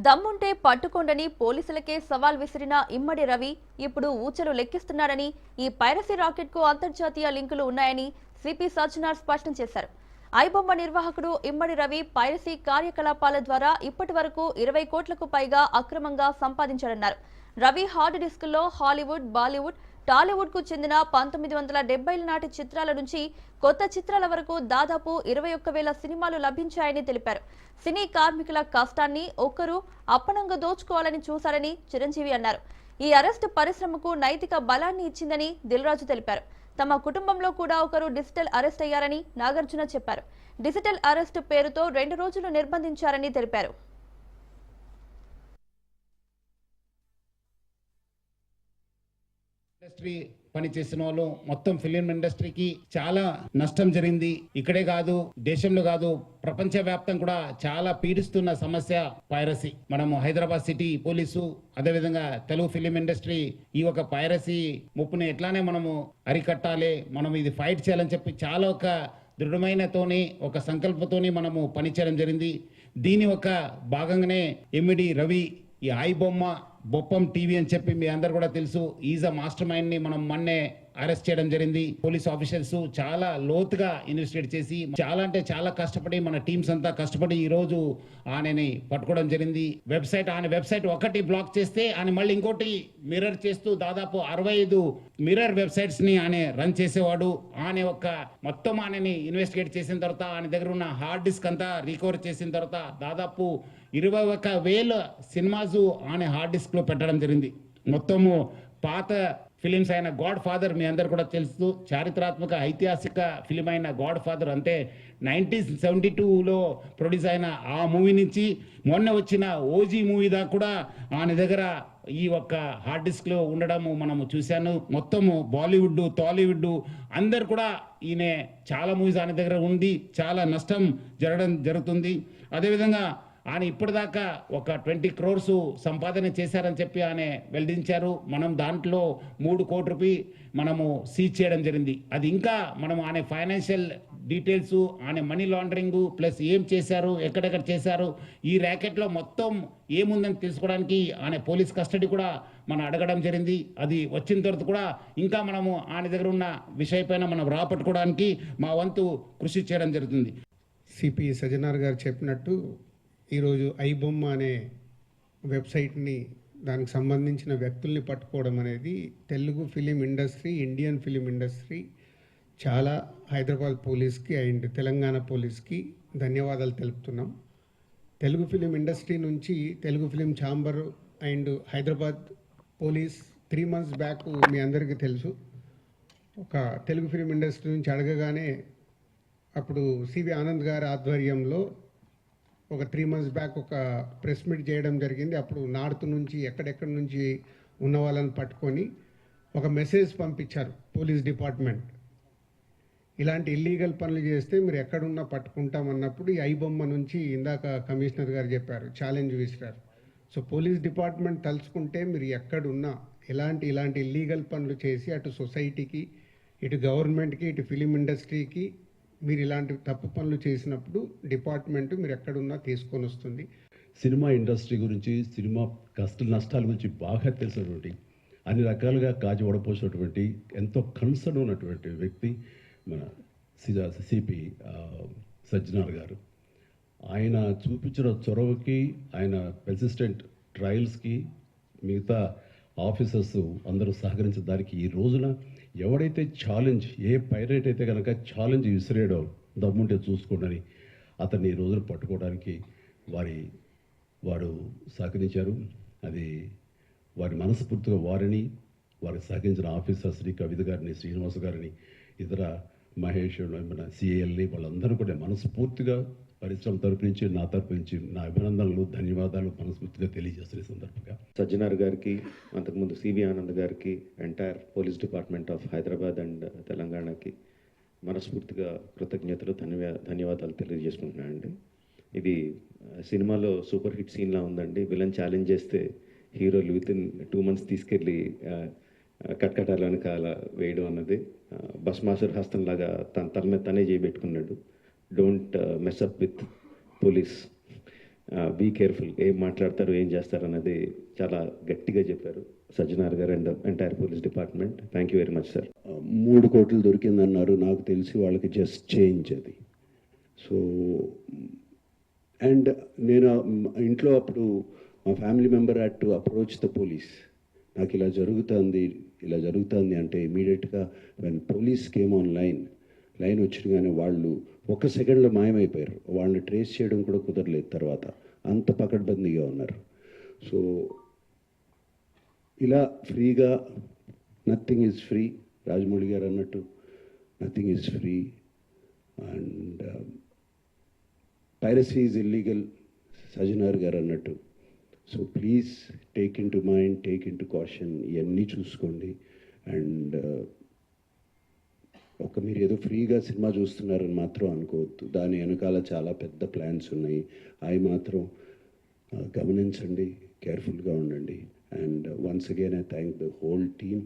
దమ్ముంటే పట్టుకోండని పోలీసులకే సవాల్ విసిరిన ఇమ్మడి రవి ఇప్పుడు ఊచలు లెక్కిస్తున్నాడని, ఈ పైరసీ రాకెట్ కు అంతర్జాతీయ లింకులు ఉన్నాయని సిపి సజ్జనార్ స్పష్టం చేశారు. ఐబొమ్మ నిర్వాహకుడు ఇమ్మడి రవి పైరసీ కార్యకలాపాల ద్వారా ఇప్పటి వరకు 20 కోట్లకు పైగా అక్రమంగా సంపాదించారన్నారు. రవి హార్డ్ డిస్కుల్లో హాలీవుడ్, బాలీవుడ్, టాలీవుడ్ కు చెందిన 1970ల నాటి చిత్రాల నుంచి కొత్త చిత్రాల వరకు దాదాపు 21,000 సినిమాలు లభించాయని తెలిపారు. సినీ కార్మికుల కష్టాన్ని ఒక్కరు అప్పనంగా దోచుకోవాలని చూశారని చిరంజీవి అన్నారు. ఈ అరెస్టు పరిశ్రమకు నైతిక బలాన్ని ఇచ్చిందని దిల్రాజు తెలిపారు. తమ కుటుంబంలో కూడా ఒకరు డిజిటల్ అరెస్ట్ అయ్యారని నాగార్జున చెప్పారు. డిజిటల్ అరెస్టు పేరుతో 2 రోజులు నిర్బంధించారని తెలిపారు. ఇండస్ట్రీ పనిచేసిన వాళ్ళు మొత్తం ఫిలిం ఇండస్ట్రీకి చాలా నష్టం జరిగింది. ఇక్కడే కాదు, దేశంలో కాదు, ప్రపంచవ్యాప్తం కూడా చాలా పీడిస్తున్న సమస్య పైరసీ. మనము హైదరాబాద్ సిటీ పోలీసు, అదేవిధంగా తెలుగు ఫిలిం ఇండస్ట్రీ ఈ ఒక పైరసీ ముప్పుని ఎట్లానే మనము అరికట్టాలి, మనం ఇది ఫైట్ చేయాలని చెప్పి చాలా ఒక దృఢమైనతోని ఒక సంకల్పంతోని మనము పనిచేయడం జరిగింది. దీని ఒక భాగంగానే ఎమ్మిడి రవి ఈ ఐబొమ్మ బొప్పం టీవీ అని చెప్పి మీ అందరు కూడా తెలుసు, ఈజ్ అ మాస్టర్ మైండ్ ని మనం మొన్నే అరెస్ట్ చేయడం జరిగింది. పోలీస్ ఆఫీసర్స్ చాలా లోతుగా ఇన్వెస్టిగేట్ చేసి చాలా అంటే చాలా కష్టపడి మన టీమ్స్ అంతా కష్టపడి ఈ రోజు ఆయనని పట్టుకోవడం జరిగింది. ఆయన వెబ్సైట్ ఒకటి బ్లాక్ చేస్తే ఆయన మళ్ళీ ఇంకోటి మిర్రర్ చేస్తూ దాదాపు 65 మిర్రర్ వెబ్సైట్స్ ని ఆయన రన్ చేసేవాడు. ఆయన మొత్తం ఆయనని ఇన్వెస్టిగేట్ చేసిన తర్వాత ఆయన దగ్గర ఉన్న హార్డ్ డిస్క్ అంతా రికవర్ చేసిన తర్వాత దాదాపు 21,000 సినిమాస్ ఆయన హార్డ్ డిస్క్ లో పెట్టడం జరిగింది. మొత్తము పాత ఫిలిమ్స్ అయిన గాడ్ ఫాదర్ మీ అందరు కూడా తెలుసు, చారిత్రాత్మక ఐతిహాసిక ఫిలిం అయిన గాడ్ ఫాదర్ అంటే 1972లో ప్రొడ్యూస్ అయిన ఆ మూవీ నుంచి మొన్న వచ్చిన ఓజీ మూవీ దాకా కూడా ఆయన దగ్గర ఈ హార్డ్ డిస్క్ లో ఉండడము మనము చూశాను. మొత్తము బాలీవుడ్, టాలీవుడ్ అందరు కూడా ఈయన చాలా మూవీస్ ఆయన దగ్గర ఉంది, చాలా నష్టం జరుగుతుంది. అదేవిధంగా ఆయన ఇప్పటిదాకా 20 crores సంపాదన చేశారని చెప్పి ఆయన వెల్లడించారు. మనం దాంట్లో 3 కోట్ల రూపాయలు మనము సీజ్ చేయడం జరిగింది. అది ఇంకా మనం ఆయన ఫైనాన్షియల్ డీటెయిల్స్, ఆయన మనీ లాండరింగ్ ప్లస్ ఏం చేశారు, ఎక్కడెక్కడ చేశారు, ఈ ర్యాకెట్లో మొత్తం ఏముందని తెలుసుకోవడానికి ఆయన పోలీస్ కస్టడీ కూడా మనం అడగడం జరిగింది. అది వచ్చిన తర్వాత కూడా ఇంకా మనము ఆయన దగ్గర ఉన్న విషయపైన మనం రాపట్టుకోవడానికి మా వంతు కృషి చేయడం జరుగుతుంది. సిపి సజ్జనార్ గారు చెప్పినట్టు ఈరోజు ఐబొమ్మ అనే వెబ్సైట్ని, దానికి సంబంధించిన వ్యక్తుల్ని పట్టుకోవడం అనేది Telugu film industry, Indian film industry చాలా హైదరాబాద్ పోలీస్కి అండ్ తెలంగాణ పోలీస్కి ధన్యవాదాలు తెలుపుతున్నాం. తెలుగు ఫిలిం ఇండస్ట్రీ నుంచి Telugu film chamber and Hyderabad police 3 months back మీ అందరికీ తెలుసు, ఒక తెలుగు ఫిలిం ఇండస్ట్రీ నుంచి అడగగానే అప్పుడు సివి ఆనంద్ గారి ఆధ్వర్యంలో ఒక 3 months బ్యాక్ ఒక ప్రెస్ మీట్ చేయడం జరిగింది. అప్పుడు నార్త్ నుంచి ఎక్కడెక్కడి నుంచి ఉన్న వాళ్ళని పట్టుకొని ఒక మెసేజ్ పంపించారు పోలీస్ డిపార్ట్మెంట్, ఇలాంటి ఇల్లీగల్ పనులు చేస్తే మీరు ఎక్కడున్నా పట్టుకుంటామన్నప్పుడు ఈ ఐబొమ్మ నుంచి ఇందాక కమిషనర్ గారు చెప్పారు, ఛాలెంజ్ విసిరారు. సో పోలీస్ డిపార్ట్మెంట్ తలుచుకుంటే మీరు ఎక్కడున్నా ఇలాంటి ఇల్లీగల్ పనులు చేసి అటు సొసైటీకి, ఇటు గవర్నమెంట్కి, ఇటు ఫిలిం ఇండస్ట్రీకి మీరు ఇలాంటి తప్పు పనులు చేసినప్పుడు డిపార్ట్మెంట్ మీరు ఎక్కడున్నా తీసుకొని వస్తుంది. సినిమా ఇండస్ట్రీ గురించి, సినిమా కష్ట నష్టాల గురించి బాగా తెలిసినటువంటి, అన్ని రకాలుగా కాచి వడపోసినటువంటి, ఎంతో కన్సర్న్ ఉన్నటువంటి వ్యక్తి మన సిపి సజ్జనార్ గారు. ఆయన చూపించిన చొరవకి, ఆయన పెర్సిస్టెంట్ ట్రయల్స్కి మిగతా ఆఫీసర్స్ అందరూ సహకరించిన దానికి ఈ రోజున ఎవడైతే ఛాలెంజ్, ఏ పైరేట్ అయితే కనుక ఛాలెంజ్ విసిరేడో దమ్ముంటే చూసుకోండి అతన్ని ఈ రోజున పట్టుకోవడానికి వారు సహకరించారు. అది వారి మనస్ఫూర్తిగా వారిని, వారికి సహకరించిన ఆఫీసర్స్ని, కవిత గారిని, శ్రీనివాస్ గారిని, ఇతర మహేష్, మన సిఐఎల్ని వాళ్ళందరూ కూడా మనస్ఫూర్తిగా పరిశ్రమ తరపు నుంచి, నా తరపు నుంచి నా అభినందనలు, ధన్యవాదాలు మనస్ఫూర్తిగా తెలియజేస్తున్న సందర్భంగా సజ్జనార్ గారికి, అంతకుముందు సివి ఆనంద్ గారికి, entire police department of Hyderabad and తెలంగాణకి మనస్ఫూర్తిగా కృతజ్ఞతలు, ధన్యవాదాలు తెలియజేసుకుంటున్నానండి. ఇది సినిమాలో సూపర్ హిట్ సీన్లా ఉందండి. విలన్ ఛాలెంజ్ చేస్తే హీరోలు వితిన్ 2 months తీసుకెళ్ళి కట్కటాల వెనకాల వేయడం అన్నది భస్మాసుర హస్తంలాగా తన తల మీద తనే చేయబెట్టుకున్నాడు. Don't mess up with police. Be careful, ఏం మాట్లాడతారు ఏం చేస్తారు అన్నది చాలా గట్టిగా చెప్పారు సజ్జనార్ గారు and entire police department. Thank you very much sir. 3 కోట్లు దొరికిందన్నారు. నాకు తెలిసి వాళ్ళకి జస్ట్ చేంజ్ అది. సో అండ్ నేను ఇంట్లో అప్పుడు మా family member had to approach the police. నాకు ఇలా జరుగుతుంది అంటే ఇమీడియట్గా when police came on line వచ్చినగానే వాళ్ళు 1 సెకండ్లో మాయమైపోయారు. వాళ్ళని ట్రేస్ చేయడం కూడా కుదరలేదు తర్వాత, అంత పకడ్బందీగా ఉన్నారు. సో ఇలా ఫ్రీగా, నథింగ్ ఈజ్ ఫ్రీ, రాజమౌళి గారు అన్నట్టు nothing is free and piracy is illegal, Sajjanar గారు అన్నట్టు. So please take in to mind, take in to caution, ఇవన్నీ చూసుకోండి. అండ్ మీరు ఏదో ఫ్రీగా సినిమా చూస్తున్నారని మాత్రం అనుకోవద్దు, దాని వెనకాల చాలా పెద్ద ప్లాన్స్ ఉన్నాయి. అవి మాత్రం గమనించండి, కేర్ఫుల్గా ఉండండి. And once again I thank the whole team.